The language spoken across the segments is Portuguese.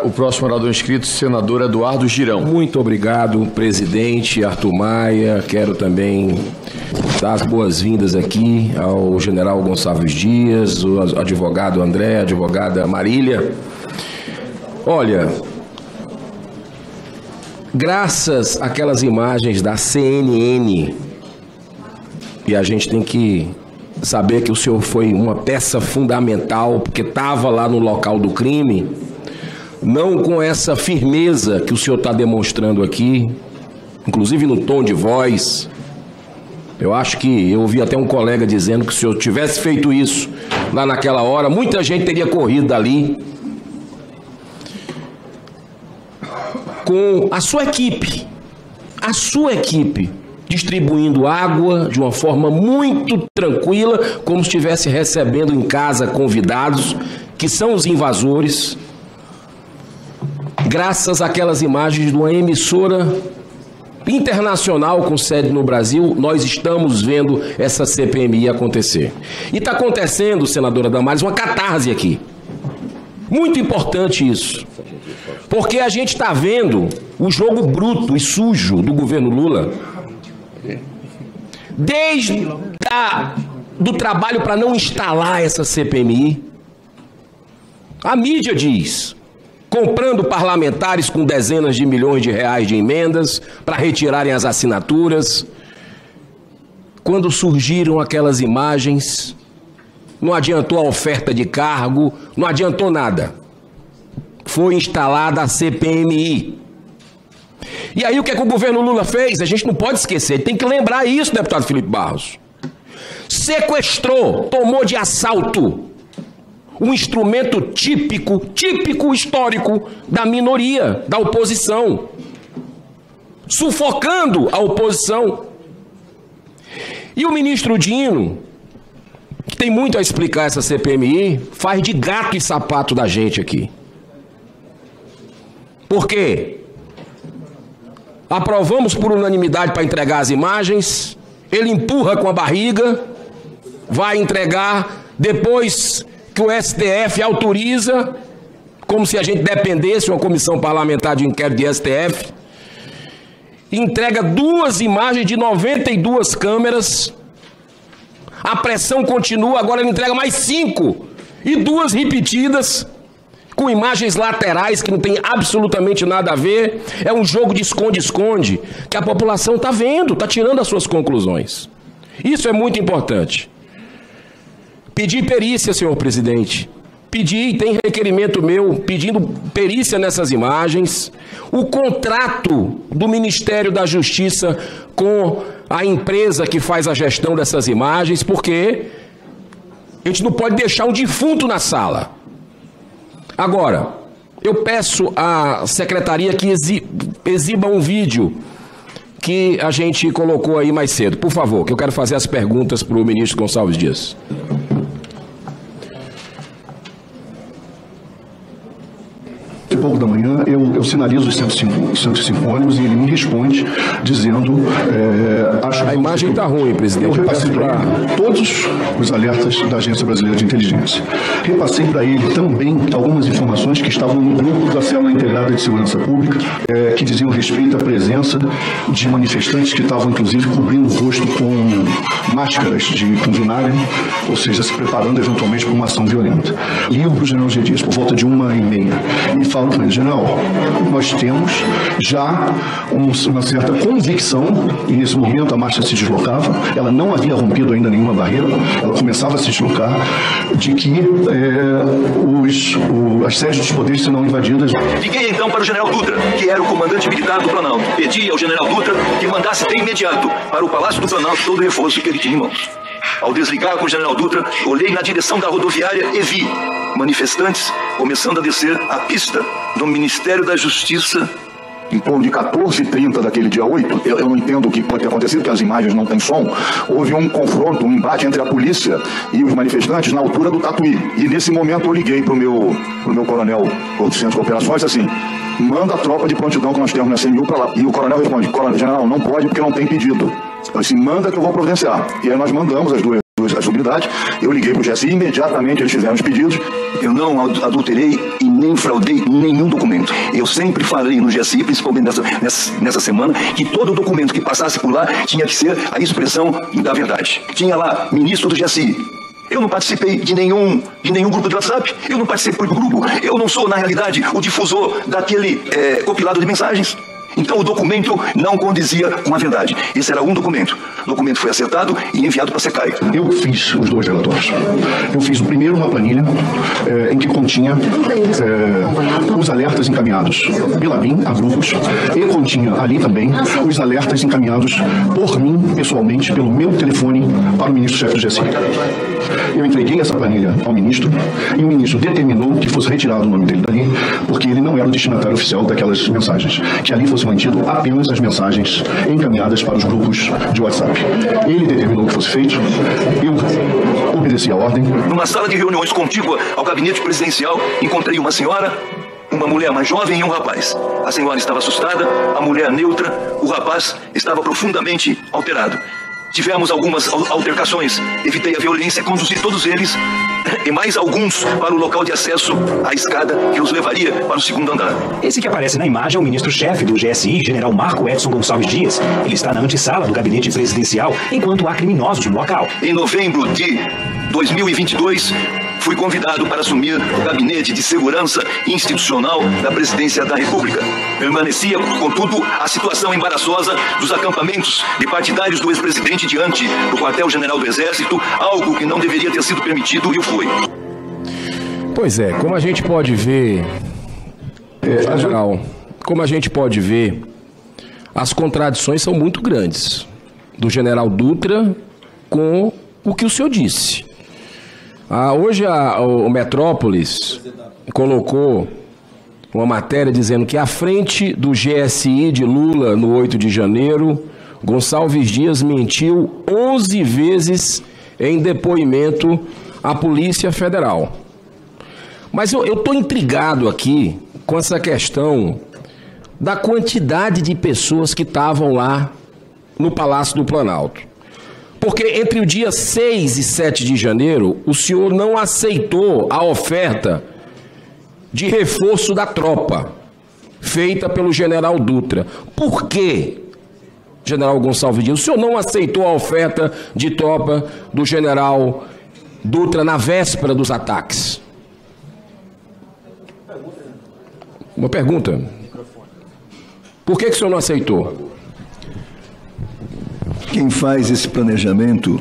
O próximo orador inscrito, senador Eduardo Girão. Muito obrigado, presidente Arthur Maia. Quero também dar as boas-vindas aqui ao general Gonçalves Dias, o advogado André, a advogada Marília. Olha, graças àquelas imagens da CNN, e a gente tem que saber que o senhor foi uma peça fundamental, porque estava lá no local do crime, não com essa firmeza que o senhor está demonstrando aqui, inclusive no tom de voz. Eu acho que eu ouvi até um colega dizendo que se o senhor tivesse feito isso lá naquela hora, muita gente teria corrido dali. Com a sua equipe distribuindo água de uma forma muito tranquila, como se estivesse recebendo em casa convidados, que são os invasores, graças àquelas imagens de uma emissora internacional com sede no Brasil, nós estamos vendo essa CPMI acontecer. E está acontecendo, senadora Damares, uma catarse aqui. Muito importante isso. Porque a gente está vendo o jogo bruto e sujo do governo Lula, desde do trabalho para não instalar essa CPMI. A mídia diz, comprando parlamentares com dezenas de milhões de reais de emendas para retirarem as assinaturas. Quando surgiram aquelas imagens, não adiantou a oferta de cargo, não adiantou nada. Foi instalada a CPMI. E aí o que é que o governo Lula fez? A gente não pode esquecer, tem que lembrar isso, deputado Felipe Barros. Sequestrou, tomou de assalto um instrumento típico histórico da minoria, da oposição, sufocando a oposição. E o ministro Dino, que tem muito a explicar essa CPMI, faz de gato e sapato da gente aqui. Por quê? Aprovamos por unanimidade para entregar as imagens, ele empurra com a barriga, vai entregar, depois que o STF autoriza, como se a gente dependesse de uma comissão parlamentar de inquérito de STF, entrega 2 imagens de 92 câmeras, a pressão continua, agora ele entrega mais 5, e 2 repetidas, com imagens laterais que não tem absolutamente nada a ver. É um jogo de esconde-esconde que a população está vendo, está tirando as suas conclusões. Isso é muito importante. Pedi perícia, senhor presidente. Pedi, tem requerimento meu, pedindo perícia nessas imagens. O contrato do Ministério da Justiça com a empresa que faz a gestão dessas imagens, porque a gente não pode deixar um defunto na sala. Agora, eu peço à secretaria que exiba um vídeo que a gente colocou aí mais cedo. Por favor, que eu quero fazer as perguntas para o ministro Gonçalves Dias. Pouco da manhã, eu sinalizo os 105 ônibus e ele me responde dizendo... acho que a imagem está ruim, presidente. Eu repassei para ele todos os alertas da Agência Brasileira de Inteligência. Repassei para ele também algumas informações que estavam no grupo da Célula Integrada de Segurança Pública, que diziam respeito à presença de manifestantes que estavam, inclusive, cobrindo o rosto com máscaras com vinagre, ou seja, se preparando eventualmente para uma ação violenta. Ligo para o general G. Dias por volta de 1h30 e falo para ele: general, nós temos já uma certa convicção, e nesse momento a marcha se deslocava, ela não havia rompido ainda nenhuma barreira, ela começava a se deslocar, de que as sedes dos poderes serão invadidas. Liguei então para o general Dutra, que era o comandante militar do Planalto. Pedi ao general Dutra que mandasse de imediato para o Palácio do Planalto todo o reforço que ele tinha em mãos. Ao desligar com o general Dutra, olhei na direção da rodoviária e vi manifestantes começando a descer a pista do Ministério da Justiça. Em torno de 14h30 daquele dia 8, eu não entendo o que pode ter acontecido, porque as imagens não têm som. Houve um confronto, um embate entre a polícia e os manifestantes na altura do Tatuí. E nesse momento eu liguei para o meu coronel do Centro de Operações assim: manda a tropa de prontidão que nós temos na CMU para lá. E o coronel responde: general, não pode porque não tem pedido. Eu disse: manda que eu vou providenciar. E aí nós mandamos as duas. responsabilidade, eu liguei para o GSI, imediatamente eles fizeram os pedidos. Eu não adulterei e nem fraudei nenhum documento. Eu sempre falei no GSI, principalmente nessa semana, que todo documento que passasse por lá tinha que ser a expressão da verdade. Tinha lá, ministro do GSI. Eu não participei de nenhum grupo de WhatsApp, eu não participei do grupo, eu não sou, na realidade, o difusor daquele compilado de mensagens. Então o documento não condizia com a verdade. Esse era um documento. O documento foi acertado e enviado para a SECAI. Eu fiz os dois relatórios. Eu fiz o primeiro uma planilha em que continha os alertas encaminhados pela BIM a grupos e continha ali também os alertas encaminhados por mim, pessoalmente, pelo meu telefone para o ministro-chefe do GSI. Eu entreguei essa planilha ao ministro e o ministro determinou que fosse retirado o nome dele dali, porque ele não era o destinatário oficial daquelas mensagens, que ali fosse mantido apenas as mensagens encaminhadas para os grupos de WhatsApp. Ele determinou que fosse feito, eu obedeci a ordem. Numa sala de reuniões contígua ao gabinete presidencial, encontrei uma senhora, uma mulher mais jovem e um rapaz. A senhora estava assustada, a mulher neutra, o rapaz estava profundamente alterado. Tivemos algumas altercações, evitei a violência, conduzi todos eles e mais alguns para o local de acesso à escada que os levaria para o segundo andar. Esse que aparece na imagem é o ministro-chefe do GSI, general Marco Edson Gonçalves Dias. Ele está na antessala do gabinete presidencial, enquanto há criminosos no local. Em novembro de 2022, fui convidado para assumir o Gabinete de Segurança Institucional da Presidência da República. Permanecia, contudo, a situação embaraçosa dos acampamentos de partidários do ex-presidente diante do quartel-general do Exército, algo que não deveria ter sido permitido e o foi. Pois é, como a gente pode ver, general, como a gente pode ver, as contradições são muito grandes do general Dutra com o que o senhor disse. Hoje o Metrópolis colocou uma matéria dizendo que à frente do GSI de Lula no 8 de janeiro, Gonçalves Dias mentiu 11 vezes em depoimento à Polícia Federal. Mas eu estou intrigado aqui com essa questão da quantidade de pessoas que estavam lá no Palácio do Planalto. Porque entre o dia 6 e 7 de janeiro, o senhor não aceitou a oferta de reforço da tropa, feita pelo general Dutra. Por quê, general Gonçalves Dias? O senhor não aceitou a oferta de tropa do general Dutra na véspera dos ataques? Uma pergunta. Por que o senhor não aceitou? Quem faz esse planejamento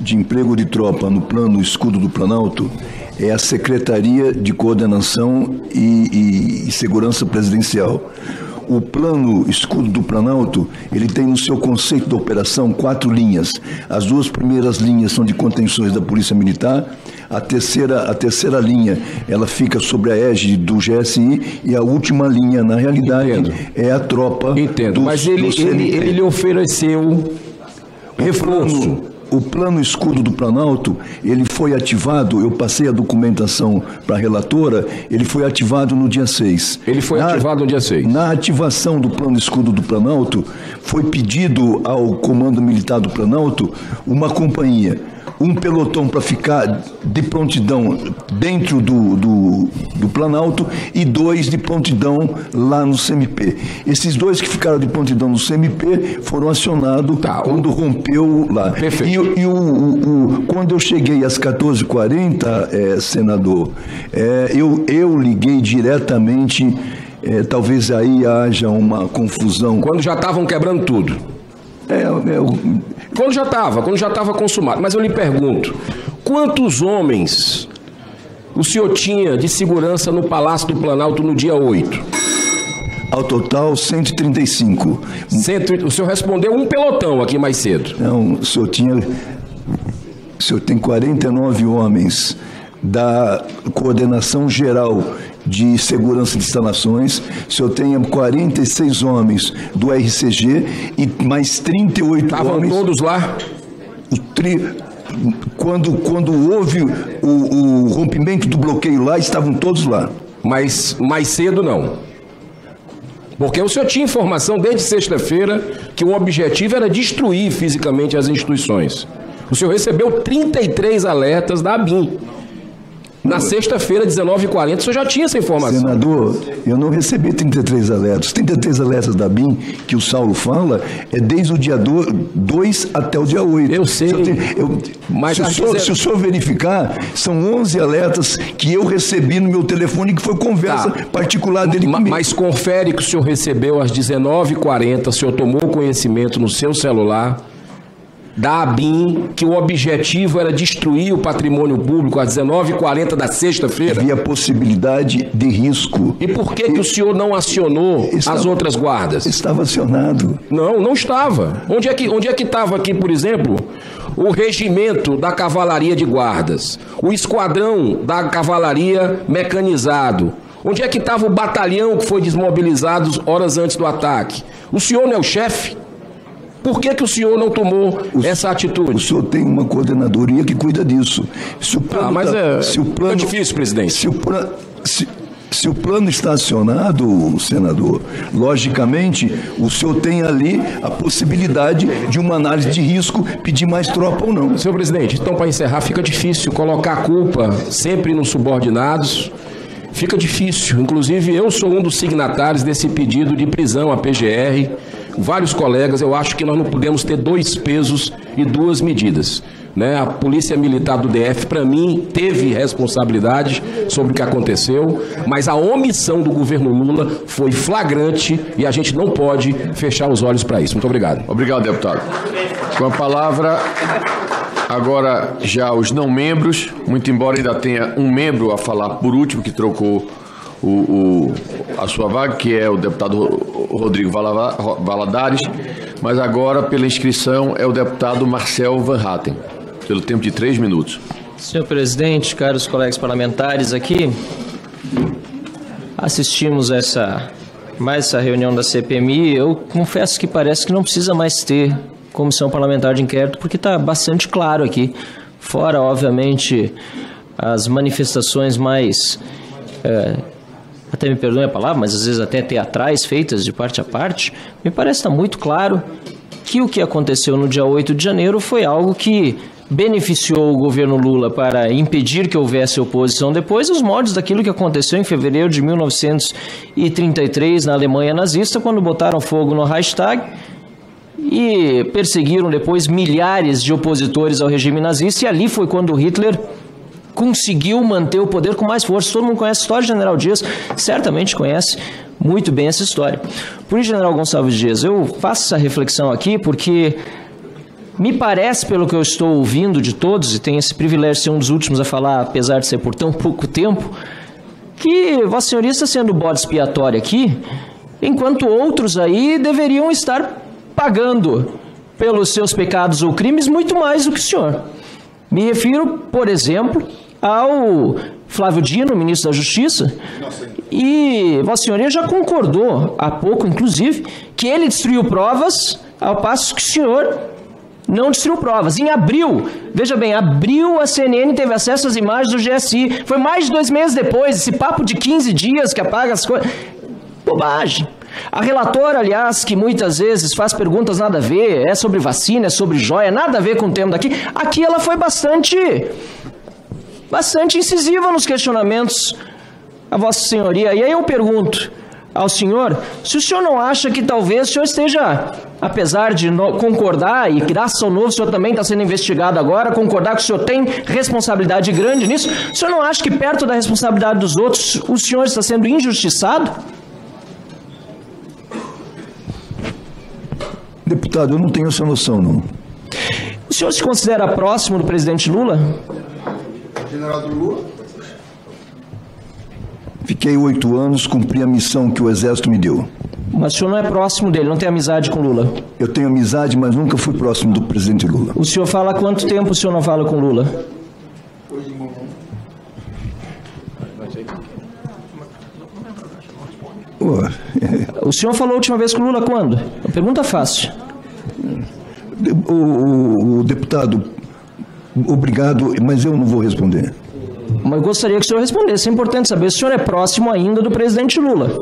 de emprego de tropa no plano escudo do Planalto é a Secretaria de Coordenação e Segurança Presidencial. O plano escudo do Planalto, ele tem no seu conceito de operação 4 linhas. As 2 primeiras linhas são de contenções da Polícia Militar, a terceira linha, ela fica sobre a égide do GSI e a última linha, na realidade, é a tropa. Entendo, mas ele lhe ofereceu reforço. O plano escudo do Planalto, ele foi ativado, eu passei a documentação para a relatora, ele foi ativado no dia 6. Ele foi ativado no dia 6. Na ativação do plano escudo do Planalto, foi pedido ao Comando Militar do Planalto uma companhia, um pelotão para ficar de prontidão dentro do Planalto e 2 de prontidão lá no CMP. Esses 2 que ficaram de prontidão no CMP foram acionados quando rompeu lá. Perfeito. Quando eu cheguei às 14h40, senador, eu liguei diretamente, talvez aí haja uma confusão. Quando já estavam quebrando tudo. Quando já estava consumado. Mas eu lhe pergunto, quantos homens o senhor tinha de segurança no Palácio do Planalto no dia 8? Ao total, 135. O senhor respondeu um pelotão aqui mais cedo. Não, o senhor tem 49 homens da Coordenação Geral de Segurança de Instalações, o senhor tem 46 homens do RCG e mais 38 homens... Estavam todos lá? Quando houve o rompimento do bloqueio lá, estavam todos lá. Mas mais cedo não. Porque o senhor tinha informação desde sexta-feira que o objetivo era destruir fisicamente as instituições. O senhor recebeu 33 alertas da ABIN. Na sexta-feira, 19h40, o senhor já tinha essa informação. Senador, eu não recebi 33 alertas. 33 alertas da BIM que o Saulo fala é desde o dia 2 até o dia 8. Eu sei. Mas se o senhor verificar, são 11 alertas que eu recebi no meu telefone, que foi conversa particular dele comigo. Mas confere que o senhor recebeu às 19h40, o senhor tomou conhecimento no seu celular da ABIN, que o objetivo era destruir o patrimônio público às 19h40 da sexta-feira? Havia possibilidade de risco. E por que o senhor não acionou as outras guardas? Estava acionado. Não estava. Onde é que estava aqui, por exemplo, o regimento da cavalaria de guardas, o esquadrão da cavalaria mecanizado? Onde é que estava o batalhão que foi desmobilizado horas antes do ataque? O senhor não é o chefe? Por que o senhor não tomou essa atitude? O senhor tem uma coordenadoria que cuida disso. Se o plano é difícil, presidente. Se o plano está acionado, senador, logicamente, o senhor tem ali a possibilidade de uma análise de risco, pedir mais tropa ou não. Senhor presidente, então, para encerrar, fica difícil colocar a culpa sempre nos subordinados. Fica difícil. Inclusive, eu sou um dos signatários desse pedido de prisão à PGR. Vários colegas, eu acho que nós não podemos ter dois pesos e duas medidas. A Polícia Militar do DF, para mim, teve responsabilidade sobre o que aconteceu, mas a omissão do governo Lula foi flagrante e a gente não pode fechar os olhos para isso. Muito obrigado. Obrigado, deputado. Com a palavra, agora já os não membros, muito embora ainda tenha um membro a falar por último, que trocou a sua vaga, que é o deputado Rodrigo Valadares, mas agora, pela inscrição, é o deputado Marcel Van Hatten, pelo tempo de 3 minutos. Senhor presidente, caros colegas parlamentares, aqui assistimos mais essa reunião da CPMI. Eu confesso que parece que não precisa mais ter comissão parlamentar de inquérito, porque está bastante claro aqui, fora, obviamente, as manifestações mais... até me perdoe a palavra, mas às vezes até teatrais feitas de parte a parte, me parece estar muito claro que o que aconteceu no dia 8 de janeiro foi algo que beneficiou o governo Lula para impedir que houvesse oposição depois, os moldes daquilo que aconteceu em fevereiro de 1933 na Alemanha nazista, quando botaram fogo no Reichstag e perseguiram depois milhares de opositores ao regime nazista, e ali foi quando Hitler conseguiu manter o poder com mais força. Todo mundo conhece a história do General Dias, certamente conhece muito bem essa história. Por isso, General Gonçalves Dias, eu faço essa reflexão aqui porque me parece, pelo que eu estou ouvindo de todos, e tenho esse privilégio de ser um dos últimos a falar, apesar de ser por tão pouco tempo, que Vossa Senhoria está sendo bode expiatório aqui, enquanto outros aí deveriam estar pagando pelos seus pecados ou crimes muito mais do que o senhor. Me refiro, por exemplo, ao Flávio Dino, ministro da Justiça, e Vossa Senhoria já concordou, há pouco inclusive, que ele destruiu provas, ao passo que o senhor não destruiu provas. Em abril, veja bem, abril a CNN teve acesso às imagens do GSI, foi mais de 2 meses depois, esse papo de 15 dias que apaga as coisas, bobagem. A relatora, aliás, que muitas vezes faz perguntas nada a ver, é sobre vacina, é sobre joia, nada a ver com o tema daqui, aqui ela foi bastante incisiva nos questionamentos a Vossa Senhoria. E aí eu pergunto ao senhor, se o senhor não acha que talvez o senhor esteja, apesar de concordar, e graças ao novo o senhor também está sendo investigado agora, concordar que o senhor tem responsabilidade grande nisso, o senhor não acha que perto da responsabilidade dos outros o senhor está sendo injustiçado? Deputado, eu não tenho essa noção, não. O senhor se considera próximo do presidente Lula? General do Lula? Fiquei 8 anos, cumpri a missão que o Exército me deu. Mas o senhor não é próximo dele, não tem amizade com Lula? Eu tenho amizade, mas nunca fui próximo do presidente Lula. O senhor fala há quanto tempo o senhor não fala com Lula? O senhor falou a última vez com o Lula quando? Pergunta fácil. O deputado, obrigado, mas eu não vou responder. Mas gostaria que o senhor respondesse. É importante saber se o senhor é próximo ainda do presidente Lula.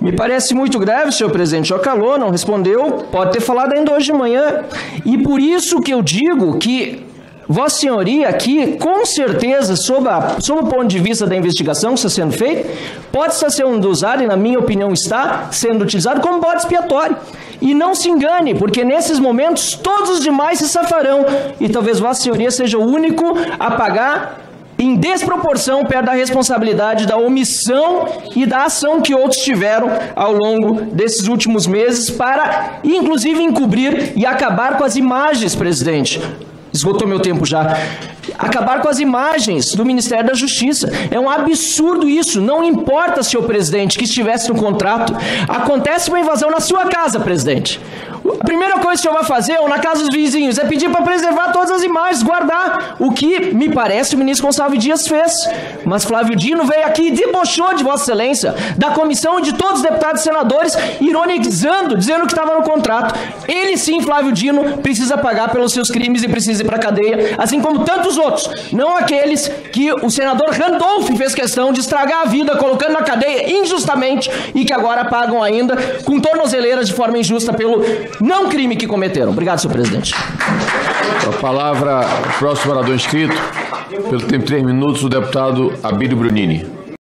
Me parece muito grave, senhor presidente. Já calou, não respondeu, pode ter falado ainda hoje de manhã. E por isso que eu digo que Vossa Senhoria aqui, com certeza, sob o ponto de vista da investigação que está sendo feita, pode estar sendo usado, e na minha opinião está sendo utilizado como bode expiatório. E não se engane, porque nesses momentos todos os demais se safarão. E talvez Vossa Senhoria seja o único a pagar em desproporção perto da responsabilidade da omissão e da ação que outros tiveram ao longo desses últimos meses para, inclusive, encobrir e acabar com as imagens, presidente. Esgotou meu tempo já. Acabar com as imagens do Ministério da Justiça. É um absurdo isso. Não importa, senhor presidente, que estivesse no contrato. Acontece uma invasão na sua casa, presidente. A primeira coisa que o senhor vai fazer, ou na casa dos vizinhos, é pedir para preservar todas as imagens, guardar. O que, me parece, o ministro Gonçalves Dias fez. Mas Flávio Dino veio aqui e debochou de Vossa Excelência, da comissão e de todos os deputados e senadores, ironizando, dizendo que estava no contrato. Ele sim, Flávio Dino, precisa pagar pelos seus crimes e precisa ir para a cadeia, assim como tantos outros. Não aqueles que o senador Randolph fez questão de estragar a vida, colocando na cadeia injustamente e que agora pagam ainda com tornozeleiras de forma injusta pelo não crime que cometeram. Obrigado, senhor presidente. A palavra, o próximo orador inscrito, pelo tempo de 3 minutos, o deputado Abílio Brunini.